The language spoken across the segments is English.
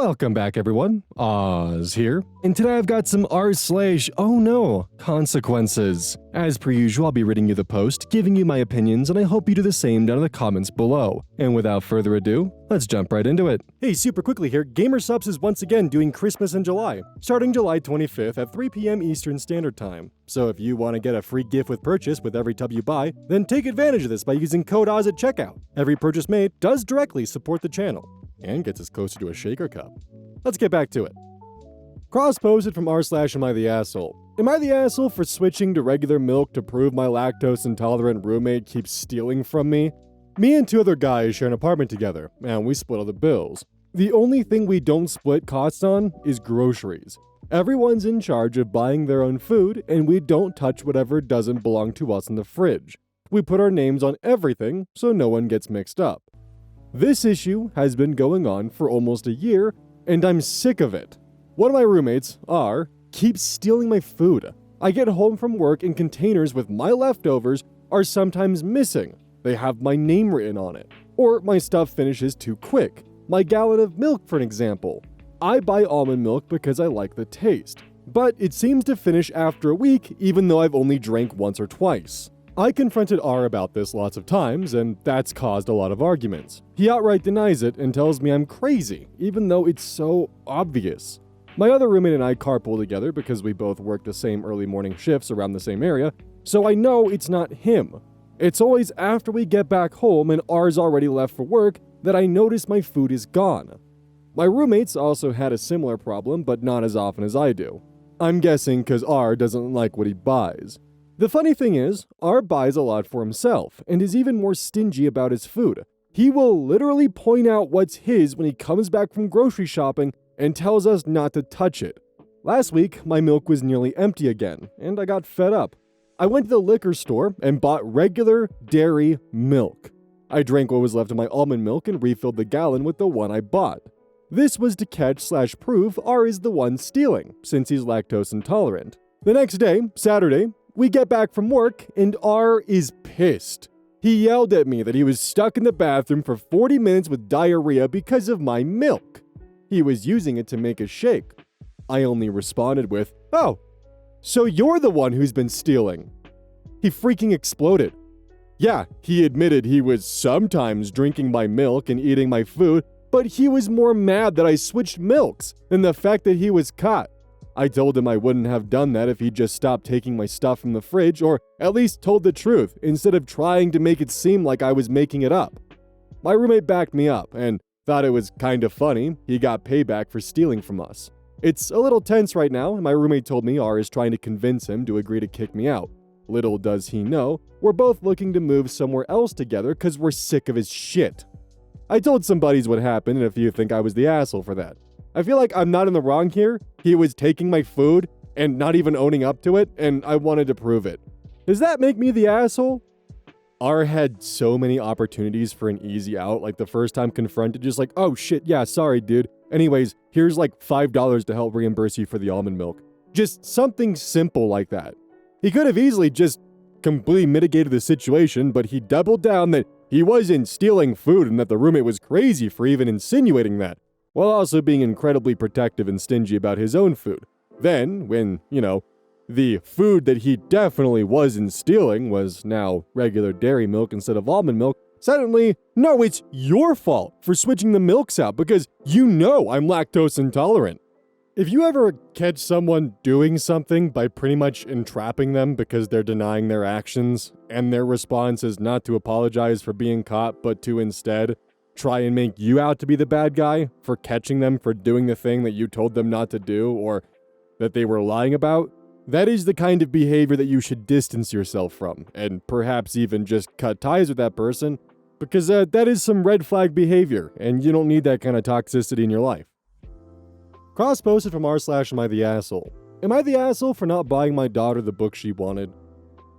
Welcome back everyone, Oz here, and today I've got some r/OhNoConsequences. As per usual, I'll be reading you the post, giving you my opinions, and I hope you do the same down in the comments below. And without further ado, let's jump right into it. Hey, super quickly here, GamerSupps is once again doing Christmas in July, starting July 25th at 3 p.m. Eastern Standard Time. So if you want to get a free gift with purchase with every tub you buy, then take advantage of this by using code OZ at checkout. Every purchase made does directly support the channel and gets us closer to a shaker cup. Let's get back to it. Cross posted from r/Am I the Asshole? Am I the asshole for switching to regular milk to prove my lactose intolerant roommate keeps stealing from me? Me and two other guys share an apartment together, and we split all the bills. The only thing we don't split costs on is groceries. Everyone's in charge of buying their own food, and we don't touch whatever doesn't belong to us in the fridge. We put our names on everything so no one gets mixed up. This issue has been going on for almost a year, and I'm sick of it. One of my roommates, R, keeps stealing my food. I get home from work and containers with my leftovers are sometimes missing. They have my name written on it. Or my stuff finishes too quick. My gallon of milk, for an example. I buy almond milk because I like the taste. But it seems to finish after a week, even though I've only drank once or twice. I confronted R about this lots of times, and that's caused a lot of arguments. He outright denies it and tells me I'm crazy, even though it's so obvious. My other roommate and I carpool together because we both work the same early morning shifts around the same area, so I know it's not him. It's always after we get back home and R's already left for work that I notice my food is gone. My roommates also had a similar problem, but not as often as I do. I'm guessing because R doesn't like what he buys. The funny thing is, R buys a lot for himself, and is even more stingy about his food. He will literally point out what's his when he comes back from grocery shopping and tells us not to touch it. Last week, my milk was nearly empty again, and I got fed up. I went to the liquor store and bought regular dairy milk. I drank what was left of my almond milk and refilled the gallon with the one I bought. This was to catch/prove R is the one stealing, since he's lactose intolerant. The next day, Saturday, we get back from work, and R is pissed. He yelled at me that he was stuck in the bathroom for 40 minutes with diarrhea because of my milk. He was using it to make a shake. I only responded with, "Oh, so you're the one who's been stealing." He freaking exploded. Yeah, he admitted he was sometimes drinking my milk and eating my food, but he was more mad that I switched milks than the fact that he was caught. I told him I wouldn't have done that if he just stopped taking my stuff from the fridge, or at least told the truth, instead of trying to make it seem like I was making it up. My roommate backed me up, and thought it was kind of funny he got payback for stealing from us. It's a little tense right now, and my roommate told me R is trying to convince him to agree to kick me out. Little does he know, we're both looking to move somewhere else together because we're sick of his shit. I told some buddies what happened, and a few think I was the asshole for that. I feel like I'm not in the wrong here. He was taking my food and not even owning up to it, and I wanted to prove it. Does that make me the asshole? R had so many opportunities for an easy out, like the first time confronted, just like, "Oh shit, yeah, sorry dude. Anyways, here's like $5 to help reimburse you for the almond milk." Just something simple like that. He could have easily just completely mitigated the situation, but he doubled down that he wasn't stealing food and that the roommate was crazy for even insinuating that, while also being incredibly protective and stingy about his own food. Then, when, the food that he definitely wasn't stealing was now regular dairy milk instead of almond milk, suddenly, no, it's your fault for switching the milks out because you know I'm lactose intolerant. If you ever catch someone doing something by pretty much entrapping them because they're denying their actions, and their response is not to apologize for being caught, but to instead try and make you out to be the bad guy for catching them for doing the thing that you told them not to do or that they were lying about, that is the kind of behavior that you should distance yourself from, and perhaps even just cut ties with that person, because that is some red flag behavior, and you don't need that kind of toxicity in your life. Cross-posted from r/Am I the Asshole? Am I the asshole for not buying my daughter the book she wanted?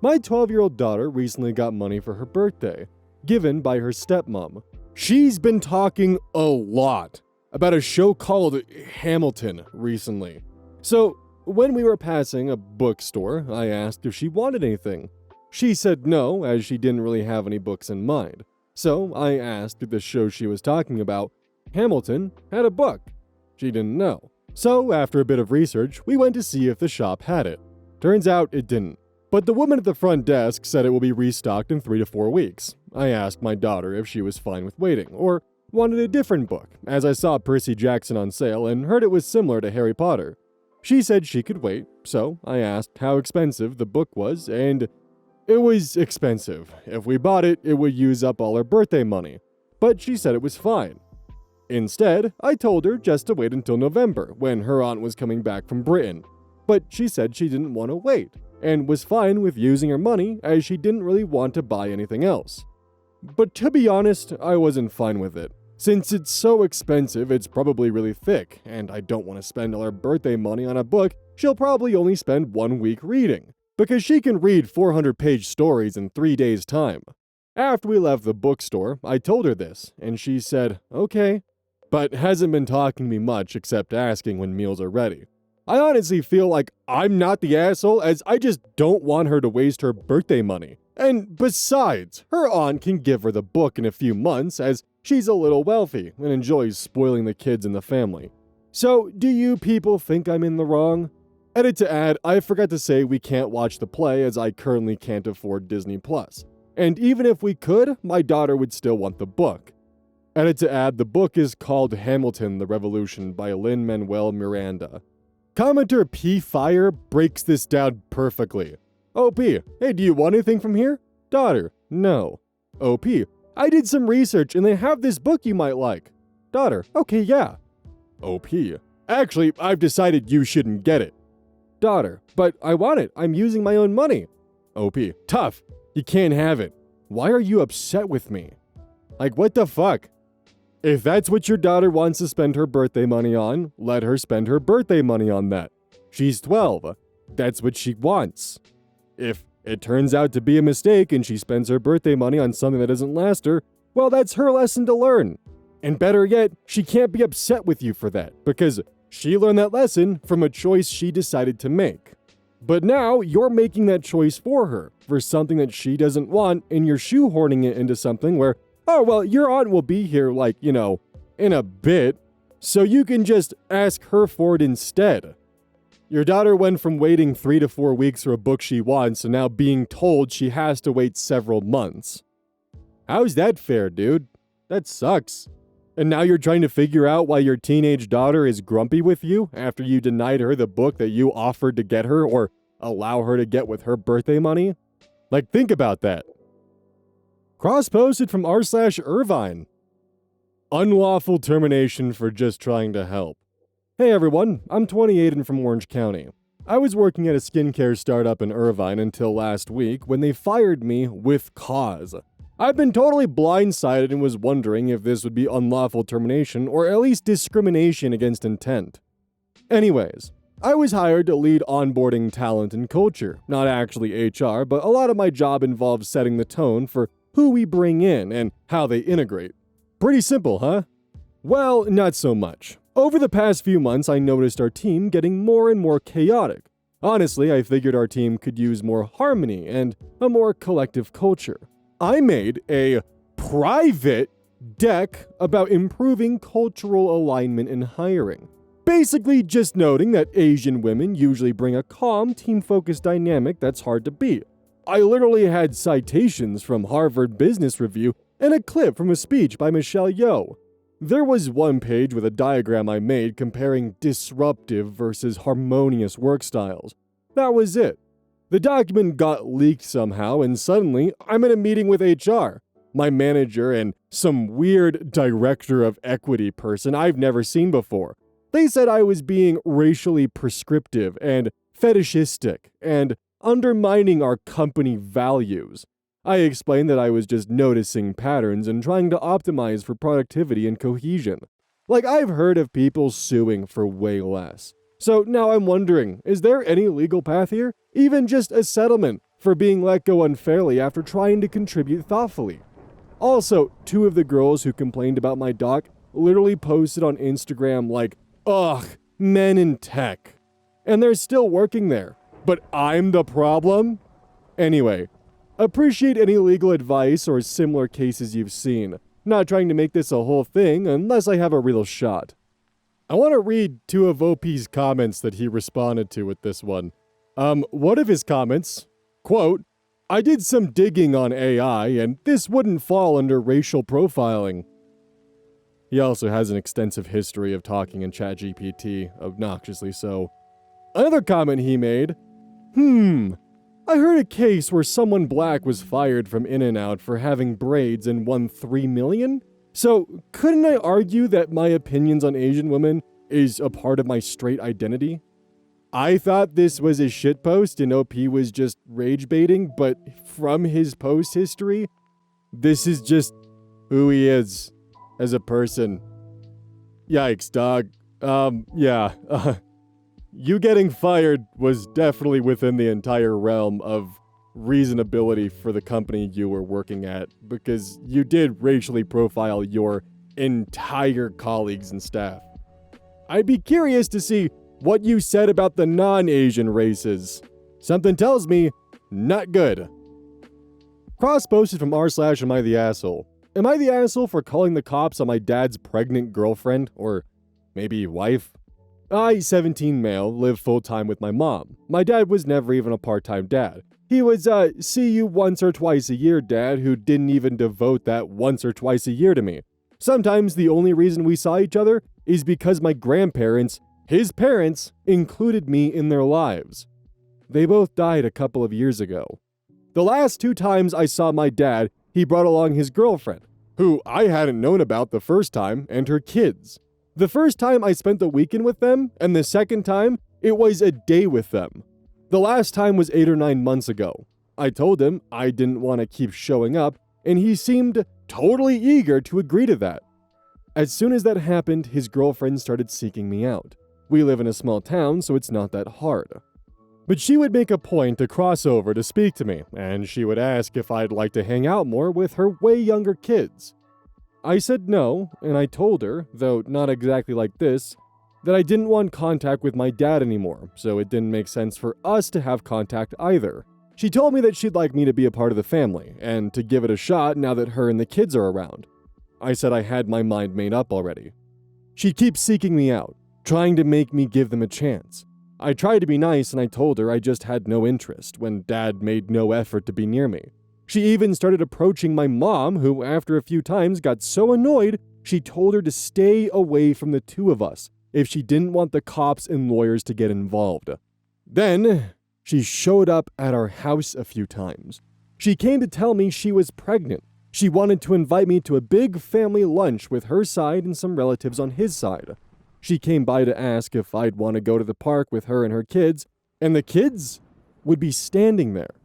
My 12-year-old daughter recently got money for her birthday, given by her stepmom. She's been talking a lot about a show called Hamilton recently. So, when we were passing a bookstore, I asked if she wanted anything. She said no, as she didn't really have any books in mind. So, I asked if the show she was talking about, Hamilton, had a book. She didn't know. So, after a bit of research, we went to see if the shop had it. Turns out it didn't. But the woman at the front desk said it will be restocked in 3 to 4 weeks. I asked my daughter if she was fine with waiting, or wanted a different book, as I saw Percy Jackson on sale and heard it was similar to Harry Potter. She said she could wait, so I asked how expensive the book was, and it was expensive. If we bought it, it would use up all her birthday money. But she said it was fine. Instead, I told her just to wait until November, when her aunt was coming back from Britain. But she said she didn't want to wait, and was fine with using her money as she didn't really want to buy anything else. But to be honest, I wasn't fine with it. Since it's so expensive, it's probably really thick, and I don't want to spend all her birthday money on a book she'll probably only spend 1 week reading, because she can read 400-page stories in 3 days' time. After we left the bookstore, I told her this, and she said, okay, but hasn't been talking to me much except asking when meals are ready. I honestly feel like I'm not the asshole, as I just don't want her to waste her birthday money. And besides, her aunt can give her the book in a few months, as she's a little wealthy and enjoys spoiling the kids in the family. So, do you people think I'm in the wrong? Edit to add, I forgot to say we can't watch the play as I currently can't afford Disney+. And even if we could, my daughter would still want the book. Edit to add, the book is called Hamilton the Revolution by Lin-Manuel Miranda. Commenter P. Fire breaks this down perfectly. OP, hey, do you want anything from here? Daughter, no. OP, I did some research and they have this book you might like. Daughter, okay, yeah. OP, actually, I've decided you shouldn't get it. Daughter, but I want it. I'm using my own money. OP, tough. You can't have it. Why are you upset with me? Like, what the fuck? If that's what your daughter wants to spend her birthday money on, let her spend her birthday money on that. She's 12. That's what she wants. If it turns out to be a mistake and she spends her birthday money on something that doesn't last her, well, that's her lesson to learn. And better yet, she can't be upset with you for that, because she learned that lesson from a choice she decided to make. But now, you're making that choice for her, for something that she doesn't want, and you're shoehorning it into something where, oh, well, your aunt will be here, like, in a bit, so you can just ask her for it instead. Your daughter went from waiting 3 to 4 weeks for a book she wants to now being told she has to wait several months. How's that fair, dude? That sucks. And now you're trying to figure out why your teenage daughter is grumpy with you after you denied her the book that you offered to get her or allow her to get with her birthday money? Like, think about that. Cross-posted from r/Irvine. Unlawful termination for just trying to help. Hey everyone, I'm 28 and from Orange County. I was working at a skincare startup in Irvine until last week when they fired me with cause. I've been totally blindsided and was wondering if this would be unlawful termination or at least discrimination against intent. Anyways, I was hired to lead onboarding talent and culture, not actually HR, but a lot of my job involves setting the tone for who we bring in and how they integrate. Pretty simple, huh? Well, not so much. Over the past few months, I noticed our team getting more and more chaotic. Honestly, I figured our team could use more harmony and a more collective culture. I made a private deck about improving cultural alignment in hiring. Basically just noting that Asian women usually bring a calm, team-focused dynamic that's hard to beat. I literally had citations from Harvard Business Review and a clip from a speech by Michelle Yeoh. There was one page with a diagram I made comparing disruptive versus harmonious work styles. That was it. The document got leaked somehow, and suddenly, I'm in a meeting with HR, my manager, and some weird director of equity person I've never seen before. They said I was being racially prescriptive and fetishistic, and undermining our company values. I explained that I was just noticing patterns and trying to optimize for productivity and cohesion. Like, I've heard of people suing for way less. So now I'm wondering, is there any legal path here? Even just a settlement for being let go unfairly after trying to contribute thoughtfully. Also, 2 of the girls who complained about my doc literally posted on Instagram like, ugh, men in tech. And they're still working there. But I'm the problem? Anyway, appreciate any legal advice or similar cases you've seen. Not trying to make this a whole thing unless I have a real shot. I want to read two of OP's comments that he responded to with this one. One of his comments, quote, "I did some digging on AI, and this wouldn't fall under racial profiling." He also has an extensive history of talking in ChatGPT, obnoxiously so. Another comment he made, I heard a case where someone black was fired from In-N-Out for having braids and won $3 million? So, couldn't I argue that my opinions on Asian women is a part of my straight identity? I thought this was a shitpost and OP was just rage baiting, but from his post history, this is just who he is as a person. Yikes, dog. You getting fired was definitely within the entire realm of reasonability for the company you were working at, because you did racially profile your entire colleagues and staff. I'd be curious to see what you said about the non-Asian races. Something tells me, not good. Cross posted from r/am I the asshole. Am I the asshole for calling the cops on my dad's pregnant girlfriend, or maybe wife? I, 17 male, live full-time with my mom. My dad was never even a part-time dad. He was, see you once or twice a year dad who didn't even devote that once or twice a year to me. Sometimes the only reason we saw each other is because my grandparents, his parents, included me in their lives. They both died a couple of years ago. The last 2 times I saw my dad, he brought along his girlfriend, who I hadn't known about the first time, and her kids. The first time I spent the weekend with them, and the second time, it was a day with them. The last time was 8 or 9 months ago. I told him I didn't want to keep showing up, and he seemed totally eager to agree to that. As soon as that happened, his girlfriend started seeking me out. We live in a small town, so it's not that hard. But she would make a point to cross over to speak to me, and she would ask if I'd like to hang out more with her way younger kids. I said no, and I told her, though not exactly like this, that I didn't want contact with my dad anymore, so it didn't make sense for us to have contact either. She told me that she'd like me to be a part of the family, and to give it a shot now that her and the kids are around. I said I had my mind made up already. She keeps seeking me out, trying to make me give them a chance. I tried to be nice and I told her I just had no interest when Dad made no effort to be near me. She even started approaching my mom, who after a few times got so annoyed, she told her to stay away from the two of us if she didn't want the cops and lawyers to get involved. Then, she showed up at our house a few times. She came to tell me she was pregnant. She wanted to invite me to a big family lunch with her side and some relatives on his side. She came by to ask if I'd want to go to the park with her and her kids, and the kids would be standing there.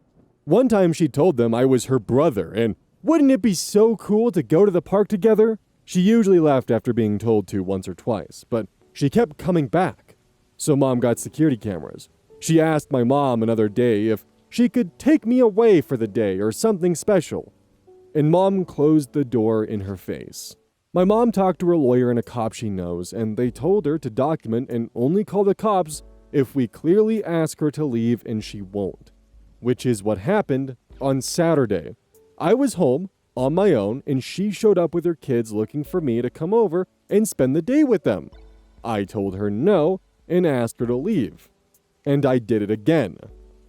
One time she told them I was her brother, and wouldn't it be so cool to go to the park together? She usually left after being told to once or twice, but she kept coming back. So Mom got security cameras. She asked my mom another day if she could take me away for the day or something special. And Mom closed the door in her face. My mom talked to her lawyer and a cop she knows, and they told her to document and only call the cops if we clearly ask her to leave, and she won't. Which is what happened on Saturday. I was home on my own, and she showed up with her kids looking for me to come over and spend the day with them. I told her no and asked her to leave. And I did it again,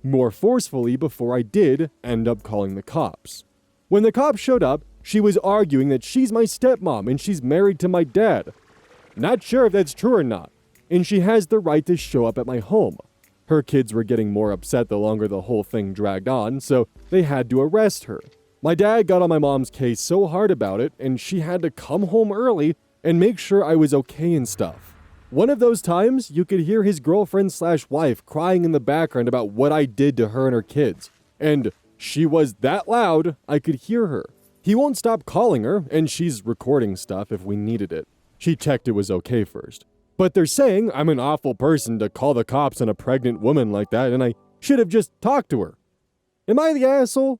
more forcefully before I did end up calling the cops. When the cops showed up, she was arguing that she's my stepmom and she's married to my dad. Not sure if that's true or not, and she has the right to show up at my home. Her kids were getting more upset the longer the whole thing dragged on, so they had to arrest her. My dad got on my mom's case so hard about it, and she had to come home early and make sure I was okay and stuff. One of those times, you could hear his girlfriend/wife crying in the background about what I did to her and her kids. And she was that loud, I could hear her. He won't stop calling her, and she's recording stuff if we needed it. She checked it was okay first. But they're saying I'm an awful person to call the cops on a pregnant woman like that, and I should have just talked to her. Am I the asshole?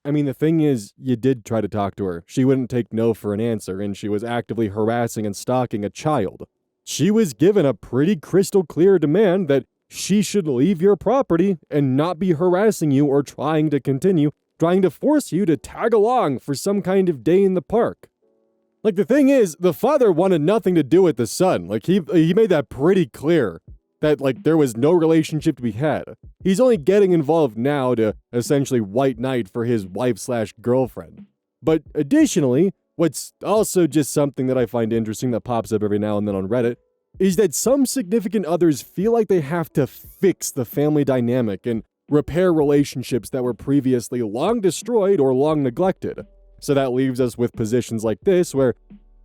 I mean, the thing is, you did try to talk to her. She wouldn't take no for an answer, and she was actively harassing and stalking a child. She was given a pretty crystal clear demand that she should leave your property and not be harassing you or trying to force you to tag along for some kind of day in the park. Like, the thing is, the father wanted nothing to do with the son. Like, he made that pretty clear, that, like, there was no relationship to be had. He's only getting involved now to essentially white knight for his wife/girlfriend. But additionally, what's also just something that I find interesting that pops up every now and then on Reddit is that some significant others feel like they have to fix the family dynamic and repair relationships that were previously long destroyed or long neglected. So that leaves us with positions like this where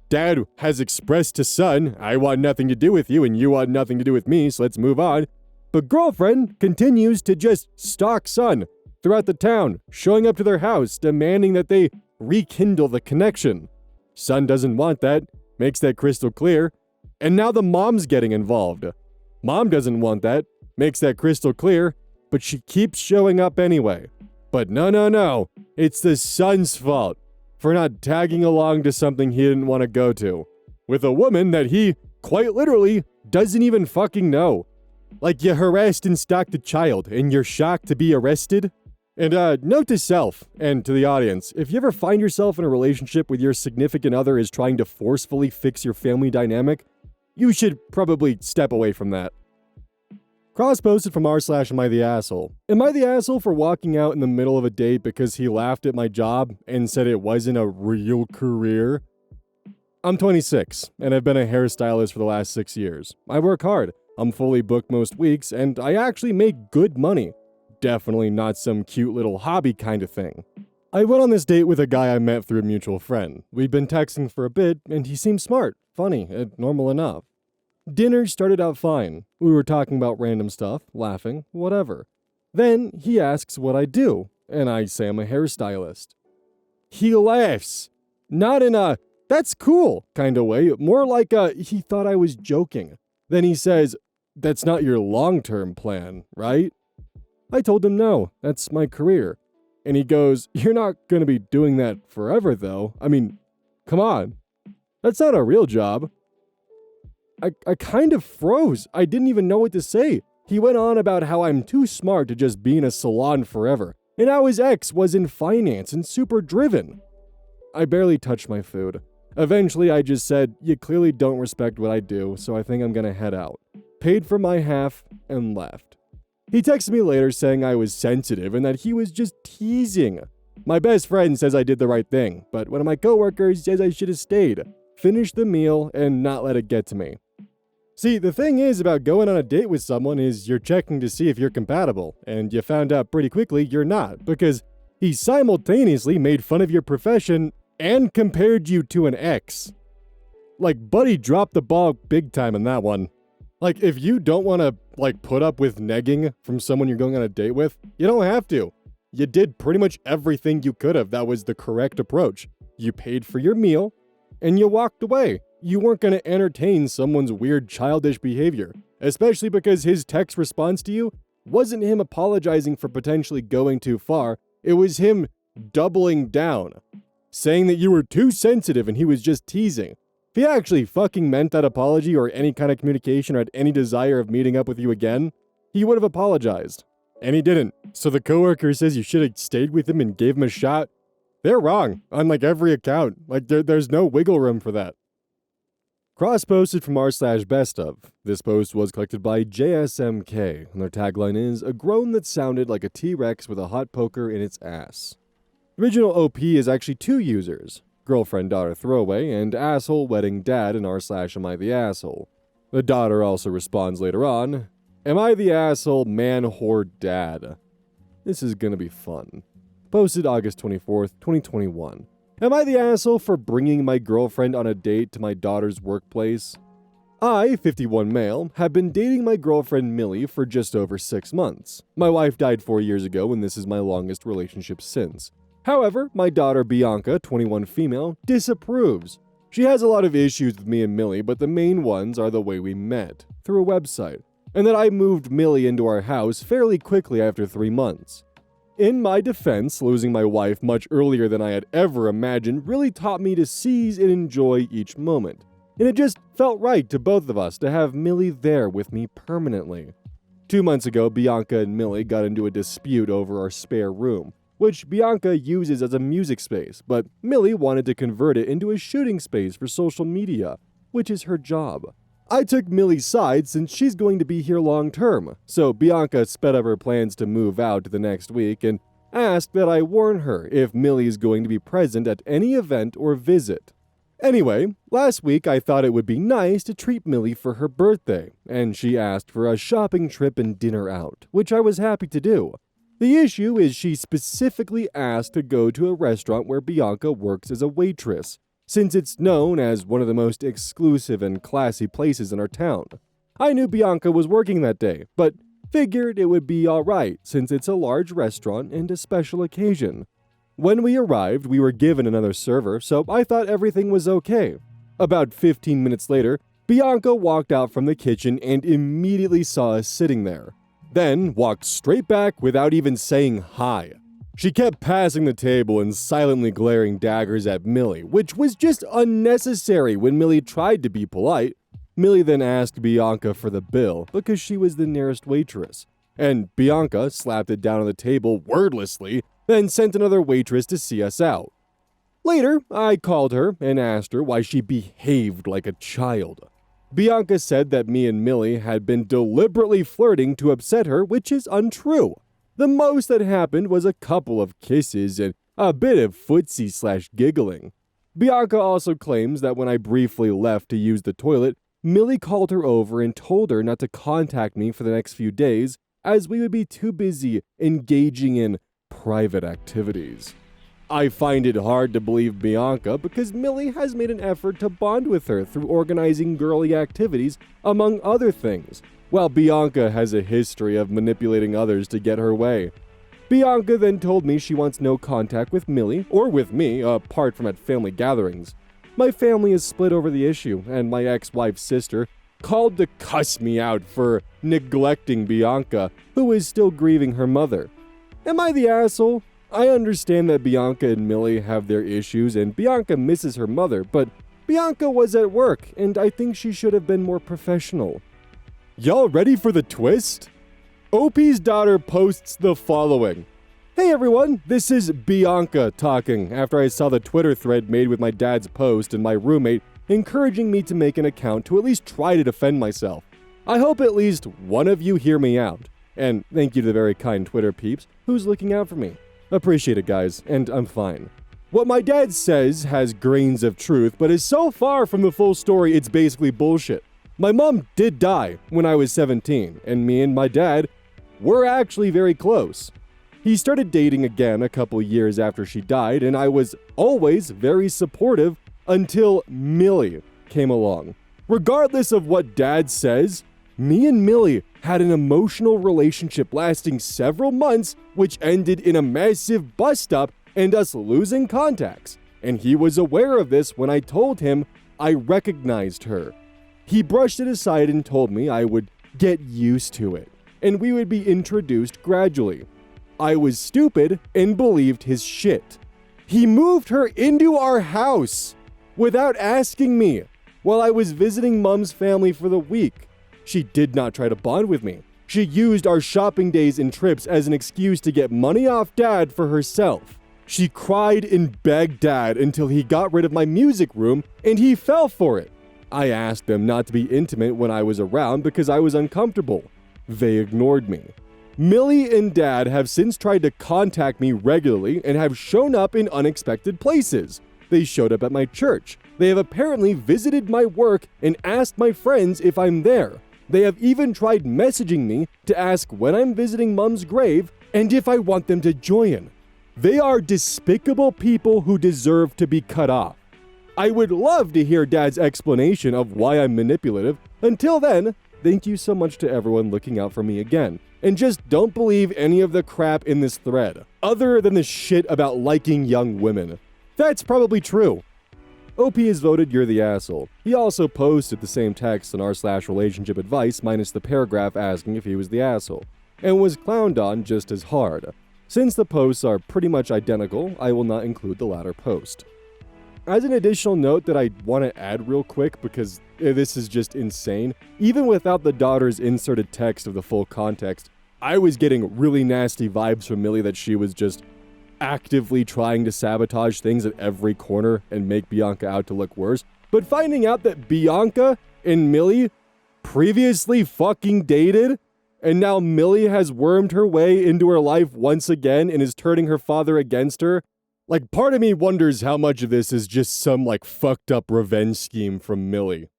dad has expressed to son, I want nothing to do with you and you want nothing to do with me, so let's move on. But girlfriend continues to just stalk son throughout the town, showing up to their house, demanding that they rekindle the connection. Son doesn't want that, makes that crystal clear, and now the mom's getting involved. Mom doesn't want that, makes that crystal clear, but she keeps showing up anyway. But no, it's the son's fault for not tagging along to something he didn't want to go to, with a woman that he, quite literally, doesn't even fucking know. Like, you harassed and stalked a child, and you're shocked to be arrested? And note to self, and to the audience, if you ever find yourself in a relationship with your significant other is trying to forcefully fix your family dynamic, you should probably step away from that. Cross-posted from r/Am I the Asshole. Am I the asshole for walking out in the middle of a date because he laughed at my job and said it wasn't a real career? I'm 26, and I've been a hairstylist for the last 6 years. I work hard, I'm fully booked most weeks, and I actually make good money. Definitely not some cute little hobby kind of thing. I went on this date with a guy I met through a mutual friend. We'd been texting for a bit, and he seemed smart, funny, and normal enough. Dinner started out fine. We were talking about random stuff, laughing, whatever. Then he asks what I do, and I say I'm a hairstylist. He laughs. Not in a, that's cool kind of way, more like a, he thought I was joking. Then he says, that's not your long-term plan, right? I told him no, that's my career. And he goes, you're not going to be doing that forever though. I mean, come on. That's not a real job. I kind of froze. I didn't even know what to say. He went on about how I'm too smart to just be in a salon forever, and how his ex was in finance and super driven. I barely touched my food. Eventually, I just said, you clearly don't respect what I do, so I think I'm gonna head out. Paid for my half, and left. He texted me later saying I was sensitive and that he was just teasing. My best friend says I did the right thing, but one of my coworkers says I should have stayed, finished the meal, and not let it get to me. See, the thing is about going on a date with someone is you're checking to see if you're compatible, and you found out pretty quickly you're not, because he simultaneously made fun of your profession and compared you to an ex. Like, buddy dropped the ball big time in that one. Like, if you don't want to, put up with negging from someone you're going on a date with, you don't have to. You did pretty much everything you could have that was the correct approach. You paid for your meal, and you walked away. You weren't going to entertain someone's weird childish behavior, especially because his text response to you wasn't him apologizing for potentially going too far, it was him doubling down, saying that you were too sensitive and he was just teasing. If he actually fucking meant that apology or any kind of communication or had any desire of meeting up with you again, he would have apologized. And he didn't. So the coworker says you should have stayed with him and gave him a shot. They're wrong on every account. There's no wiggle room for that. Cross-posted from r/bestof. This post was collected by JSMK, and their tagline is, a groan that sounded like a T-Rex with a hot poker in its ass. The original OP is actually 2 users, girlfriend daughter throwaway, and asshole wedding dad in r/Am I the Asshole. The daughter also responds later on, am I the asshole man whore dad? This is gonna be fun. Posted August 24th, 2021. Am I the asshole for bringing my girlfriend on a date to my daughter's workplace? I, 51 male, have been dating my girlfriend Millie for just over 6 months. My wife died 4 years ago and this is my longest relationship since. However, my daughter Bianca, 21 female, disapproves. She has a lot of issues with me and Millie, but the main ones are the way we met, through a website, and that I moved Millie into our house fairly quickly after 3 months. In my defense, losing my wife much earlier than I had ever imagined really taught me to seize and enjoy each moment. And it just felt right to both of us to have Millie there with me permanently. 2 months ago, Bianca and Millie got into a dispute over our spare room. which Bianca uses as a music space, but Millie wanted to convert it into a shooting space for social media, which is her job. I took Millie's side since she's going to be here long term, so Bianca sped up her plans to move out the next week and asked that I warn her if Millie is going to be present at any event or visit. Anyway, last week I thought it would be nice to treat Millie for her birthday, and she asked for a shopping trip and dinner out, which I was happy to do. The issue is she specifically asked to go to a restaurant where Bianca works as a waitress, since it's known as one of the most exclusive and classy places in our town. I knew Bianca was working that day, but figured it would be alright since it's a large restaurant and a special occasion. When we arrived, we were given another server, so I thought everything was okay. About 15 minutes later, Bianca walked out from the kitchen and immediately saw us sitting there. Then walked straight back without even saying hi. She kept passing the table and silently glaring daggers at Millie, which was just unnecessary when Millie tried to be polite. Millie then asked Bianca for the bill because she was the nearest waitress, and Bianca slapped it down on the table wordlessly, then sent another waitress to see us out. Later, I called her and asked her why she behaved like a child. Bianca said that me and Millie had been deliberately flirting to upset her, which is untrue. The most that happened was a couple of kisses and a bit of footsie/giggling. Bianca also claims that when I briefly left to use the toilet, Millie called her over and told her not to contact me for the next few days as we would be too busy engaging in private activities. I find it hard to believe Bianca because Millie has made an effort to bond with her through organizing girly activities, among other things, while Bianca has a history of manipulating others to get her way. Bianca then told me she wants no contact with Millie or with me apart from at family gatherings. My family is split over the issue, and my ex-wife's sister called to cuss me out for neglecting Bianca, who is still grieving her mother. Am I the asshole? I understand that Bianca and Millie have their issues and Bianca misses her mother, but Bianca was at work, and I think she should have been more professional. Y'all ready for the twist? OP's daughter posts the following. Hey everyone, this is Bianca talking after I saw the Twitter thread made with my dad's post and my roommate encouraging me to make an account to at least try to defend myself. I hope at least one of you hear me out. And thank you to the very kind Twitter peeps who's looking out for me. Appreciate it, guys, and I'm fine. What my dad says has grains of truth, but is so far from the full story it's basically bullshit. My mom did die when I was 17, and me and my dad were actually very close. He started dating again a couple years after she died, and I was always very supportive until Millie came along. Regardless of what Dad says, me and Millie had an emotional relationship lasting several months, which ended in a massive bust-up and us losing contacts. And he was aware of this when I told him I recognized her. He brushed it aside and told me I would get used to it, and we would be introduced gradually. I was stupid and believed his shit. He moved her into our house without asking me while I was visiting Mom's family for the week. She did not try to bond with me. She used our shopping days and trips as an excuse to get money off Dad for herself. She cried and begged Dad until he got rid of my music room, and he fell for it. I asked them not to be intimate when I was around because I was uncomfortable. They ignored me. Millie and Dad have since tried to contact me regularly and have shown up in unexpected places. They showed up at my church. They have apparently visited my work and asked my friends if I'm there. They have even tried messaging me to ask when I'm visiting Mom's grave and if I want them to join. They are despicable people who deserve to be cut off. I would love to hear Dad's explanation of why I'm manipulative. Until then, thank you so much to everyone looking out for me again. And just don't believe any of the crap in this thread, other than the shit about liking young women. That's probably true. OP has voted you're the asshole. He also posted the same text on r/relationship advice minus the paragraph asking if he was the asshole, and was clowned on just as hard. Since the posts are pretty much identical, I will not include the latter post. As an additional note that I want to add real quick because this is just insane, even without the daughter's inserted text of the full context, I was getting really nasty vibes from Millie that she was just actively trying to sabotage things at every corner and make Bianca out to look worse. But finding out that Bianca and Millie previously fucking dated, and now Millie has wormed her way into her life once again and is turning her father against her. Like, part of me wonders how much of this is just some, like, fucked up revenge scheme from Millie.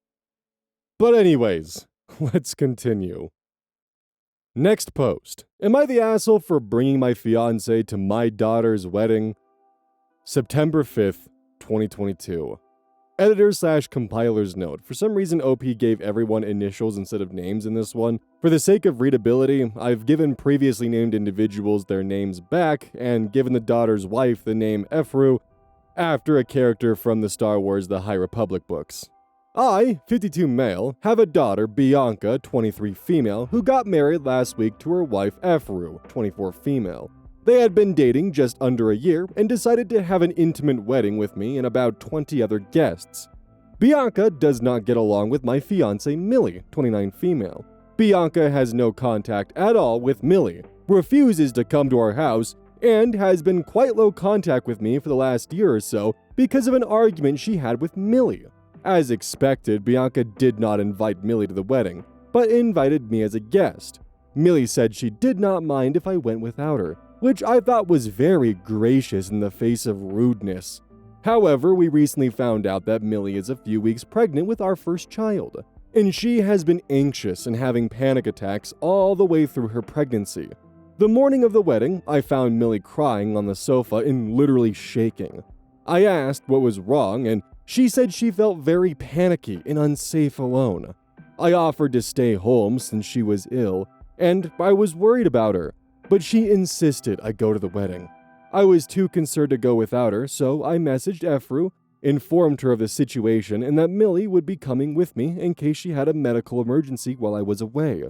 But anyways, let's continue. Next post. Am I the asshole for bringing my fiancé to my daughter's wedding? September 5th, 2022. Editor/compiler's note. For some reason, OP gave everyone initials instead of names in this one. For the sake of readability, I've given previously named individuals their names back, and given the daughter's wife the name Efru, after a character from the Star Wars The High Republic books. I, 52 male, have a daughter, Bianca, 23 female, who got married last week to her wife Efru, 24 female. They had been dating just under a year and decided to have an intimate wedding with me and about 20 other guests. Bianca does not get along with my fiancé Millie, 29 female. Bianca has no contact at all with Millie, refuses to come to our house, and has been quite low contact with me for the last year or so because of an argument she had with Millie. As expected, Bianca did not invite Millie to the wedding, but invited me as a guest. Millie said she did not mind if I went without her, which I thought was very gracious in the face of rudeness. However, we recently found out that Millie is a few weeks pregnant with our first child, and she has been anxious and having panic attacks all the way through her pregnancy. The morning of the wedding, I found Millie crying on the sofa and literally shaking. I asked what was wrong, and she said she felt very panicky and unsafe alone. I offered to stay home since she was ill, and I was worried about her, but she insisted I go to the wedding. I was too concerned to go without her, so I messaged Efru, informed her of the situation and that Millie would be coming with me in case she had a medical emergency while I was away.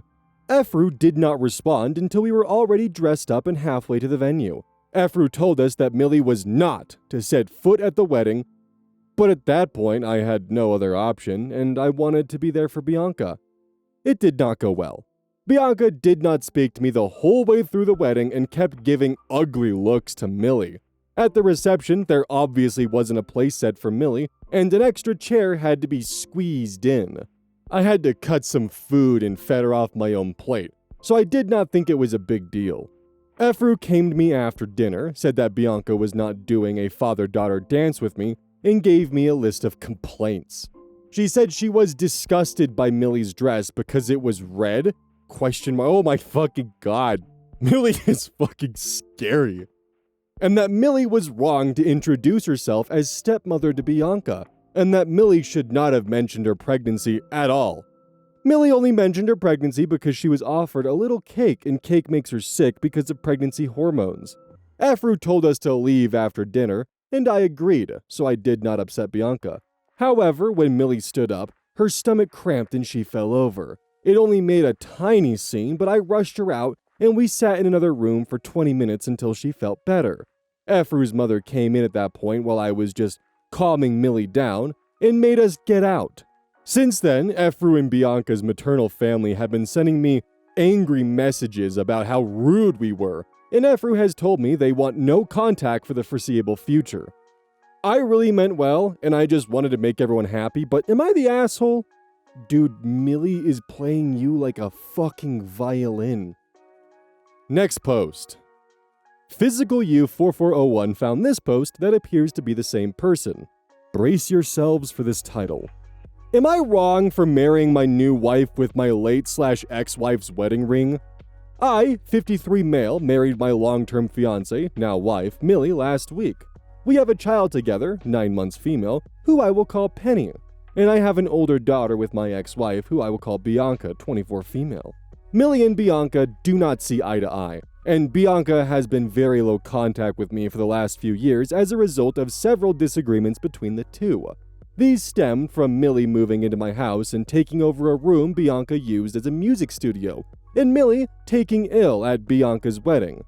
Efru did not respond until we were already dressed up and halfway to the venue. Efru told us that Millie was not to set foot at the wedding, but at that point I had no other option and I wanted to be there for Bianca. It did not go well. Bianca did not speak to me the whole way through the wedding and kept giving ugly looks to Millie. At the reception, there obviously wasn't a place set for Millie, and an extra chair had to be squeezed in. I had to cut some food and fed her off my own plate, so I did not think it was a big deal. Efru came to me after dinner, said that Bianca was not doing a father-daughter dance with me, and gave me a list of complaints. She said she was disgusted by Millie's dress because it was red. Oh my fucking god. Millie is fucking scary. And that Millie was wrong to introduce herself as stepmother to Bianca, and that Millie should not have mentioned her pregnancy at all. Millie only mentioned her pregnancy because she was offered a little cake, and cake makes her sick because of pregnancy hormones. Efru told us to leave after dinner, and I agreed, so I did not upset Bianca. However, when Millie stood up, her stomach cramped and she fell over. It only made a tiny scene, but I rushed her out, and we sat in another room for 20 minutes until she felt better. Efru's mother came in at that point while I was just calming Millie down, and made us get out. Since then, Efru and Bianca's maternal family have been sending me angry messages about how rude we were, and Efru has told me they want no contact for the foreseeable future. I really meant well, and I just wanted to make everyone happy, but am I the asshole? Dude, Millie is playing you like a fucking violin. Next post. Physical U 4401 found this post that appears to be the same person. Brace yourselves for this title. Am I wrong for marrying my new wife with my late/ex-wife's wedding ring? I, 53 male, married my long-term fiancé, now wife, Millie, last week. We have a child together, 9 months female, who I will call Penny. And I have an older daughter with my ex-wife, who I will call Bianca, 24 female. Millie and Bianca do not see eye to eye, and Bianca has been very low contact with me for the last few years as a result of several disagreements between the two. These stemmed from Millie moving into my house and taking over a room Bianca used as a music studio, and Millie taking ill at Bianca's wedding,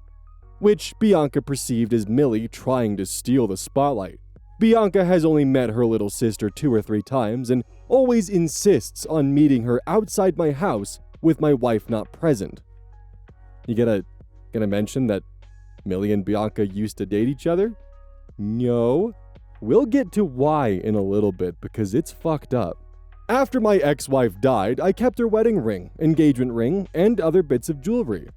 which Bianca perceived as Millie trying to steal the spotlight. Bianca has only met her little sister 2 or 3 times and always insists on meeting her outside my house with my wife not present. You gotta mention that Millie and Bianca used to date each other? No. We'll get to why in a little bit because it's fucked up. After my ex-wife died, I kept her wedding ring, engagement ring, and other bits of jewelry.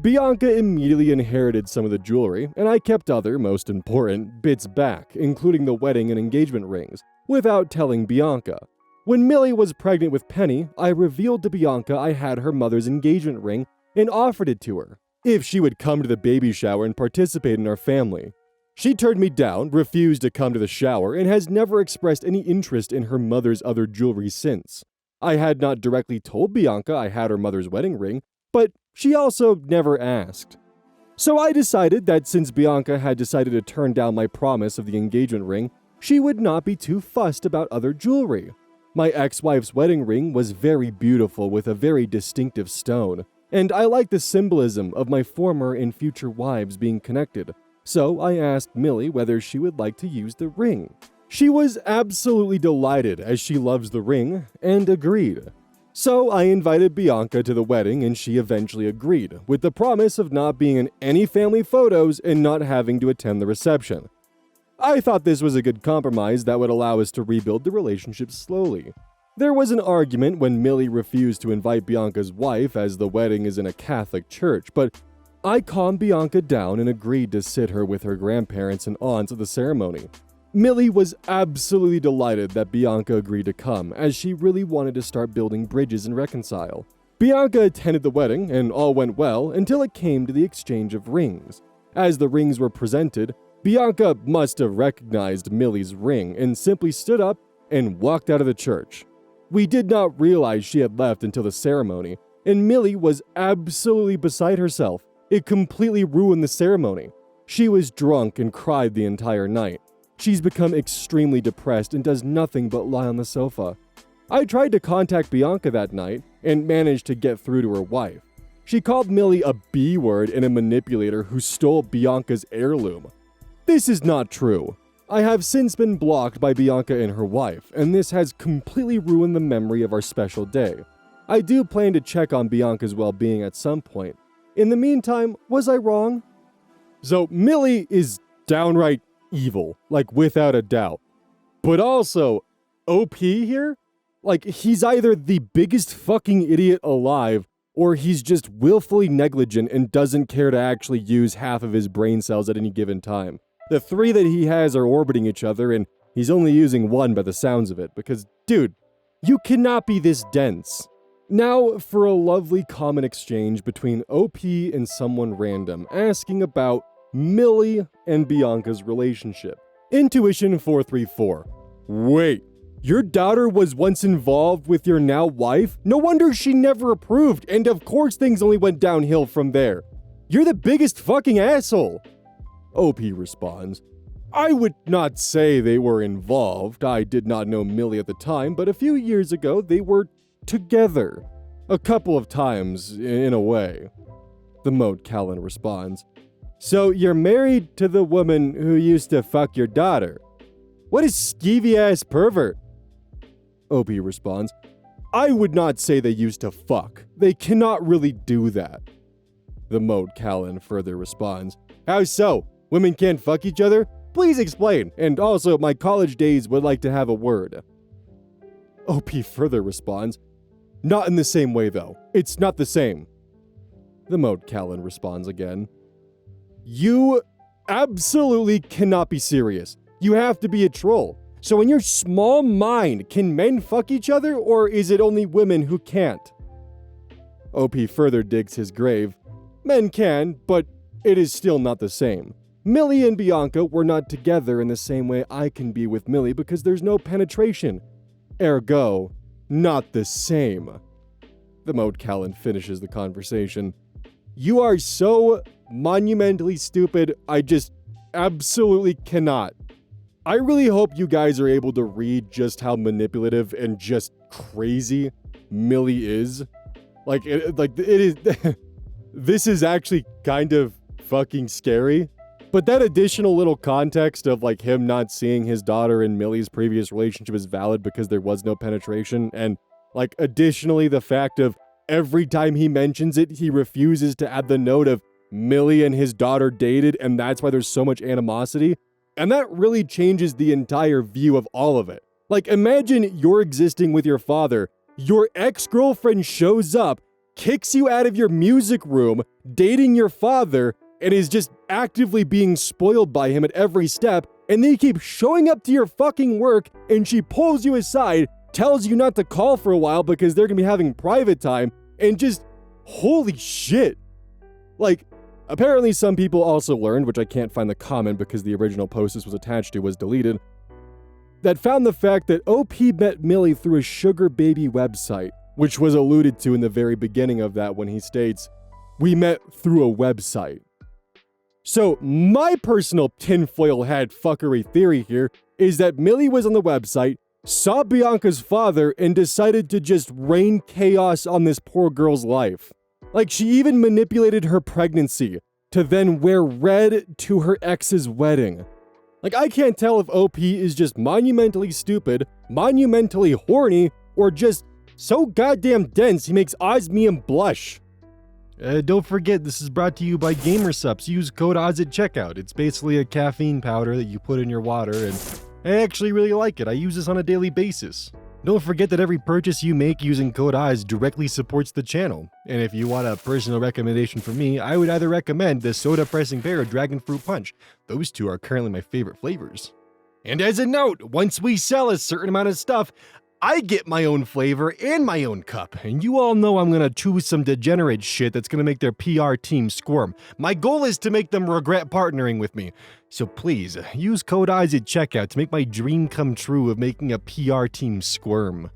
Bianca immediately inherited some of the jewelry, and I kept other, most important, bits back, including the wedding and engagement rings, without telling Bianca. When Millie was pregnant with Penny, I revealed to Bianca I had her mother's engagement ring and offered it to her, if she would come to the baby shower and participate in our family. She turned me down, refused to come to the shower, and has never expressed any interest in her mother's other jewelry since. I had not directly told Bianca I had her mother's wedding ring, but she also never asked. So I decided that since Bianca had decided to turn down my promise of the engagement ring, she would not be too fussed about other jewelry. My ex-wife's wedding ring was very beautiful with a very distinctive stone, and I liked the symbolism of my former and future wives being connected. So I asked Millie whether she would like to use the ring. She was absolutely delighted as she loves the ring and agreed. So I invited Bianca to the wedding and she eventually agreed, with the promise of not being in any family photos and not having to attend the reception. I thought this was a good compromise that would allow us to rebuild the relationship slowly. There was an argument when Millie refused to invite Bianca's wife as the wedding is in a Catholic church, but I calmed Bianca down and agreed to sit her with her grandparents and aunts at the ceremony. Millie was absolutely delighted that Bianca agreed to come, as she really wanted to start building bridges and reconcile. Bianca attended the wedding, and all went well until it came to the exchange of rings. As the rings were presented, Bianca must have recognized Millie's ring and simply stood up and walked out of the church. We did not realize she had left until the ceremony, and Millie was absolutely beside herself. It completely ruined the ceremony. She was drunk and cried the entire night. She's become extremely depressed and does nothing but lie on the sofa. I tried to contact Bianca that night and managed to get through to her wife. She called Millie a B-word and a manipulator who stole Bianca's heirloom. This is not true. I have since been blocked by Bianca and her wife, and this has completely ruined the memory of our special day. I do plan to check on Bianca's well-being at some point. In the meantime, was I wrong? So Millie is downright evil, like without a doubt. But also, OP here? Like, he's either the biggest fucking idiot alive, or he's just willfully negligent and doesn't care to actually use half of his brain cells at any given time. The three that he has are orbiting each other, and he's only using one by the sounds of it, because, dude, you cannot be this dense. Now for a lovely comment exchange between OP and someone random, asking about Millie and Bianca's relationship. Intuition 434. Wait, your daughter was once involved with your now wife? No wonder she never approved, and of course things only went downhill from there. You're the biggest fucking asshole. OP responds, I would not say they were involved. I did not know Millie at the time, but a few years ago they were together. A couple of times, in a way. The Moat Callan responds, so you're married to the woman who used to fuck your daughter. What a skeevy-ass pervert. OP responds, I would not say they used to fuck. They cannot really do that. The Moat Callan further responds, how so? Women can't fuck each other? Please explain, and also my college days would like to have a word. OP further responds, not in the same way though. It's not the same. The Moat Callan responds again, you absolutely cannot be serious. You have to be a troll. So in your small mind, can men fuck each other, or is it only women who can't? OP further digs his grave. Men can, but it is still not the same. Millie and Bianca were not together in the same way I can be with Millie because there's no penetration. Ergo, not the same. The Moat Callan finishes the conversation. You are so monumentally stupid, I just absolutely cannot. I really hope you guys are able to read just how manipulative and just crazy Millie is. Like it is. This is actually kind of fucking scary. But that additional little context of like him not seeing his daughter in Millie's previous relationship is valid because there was no penetration, and like additionally the fact of every time he mentions it, he refuses to add the note of Millie and his daughter dated and that's why there's so much animosity. And that really changes the entire view of all of it. Like, imagine you're existing with your father, your ex-girlfriend shows up, kicks you out of your music room, dating your father, and is just actively being spoiled by him at every step, and they keep showing up to your fucking work, and she pulls you aside, tells you not to call for a while because they're gonna be having private time, and just, holy shit. Like, apparently some people also learned, which I can't find the comment because the original post this was attached to was deleted, that found the fact that OP met Millie through a sugar baby website, which was alluded to in the very beginning of that when he states, "We met through a website." So my personal tinfoil hat fuckery theory here is that Millie was on the website, saw Bianca's father, and decided to just rain chaos on this poor girl's life. Like, she even manipulated her pregnancy to then wear red to her ex's wedding. Like, I can't tell if OP is just monumentally stupid, monumentally horny, or just so goddamn dense he makes osmium blush. Don't forget, this is brought to you by GamerSupps. Use code OZ at checkout. It's basically a caffeine powder that you put in your water, and I actually really like it. I use this on a daily basis. Don't forget that every purchase you make using code OZ directly supports the channel. And if you want a personal recommendation from me, I would either recommend the Soda Pressing Pear or Dragon Fruit Punch. Those two are currently my favorite flavors. And as a note, once we sell a certain amount of stuff, I get my own flavor and my own cup, and you all know I'm gonna choose some degenerate shit that's gonna make their PR team squirm. My goal is to make them regret partnering with me. So please, use code OZ at checkout to make my dream come true of making a PR team squirm.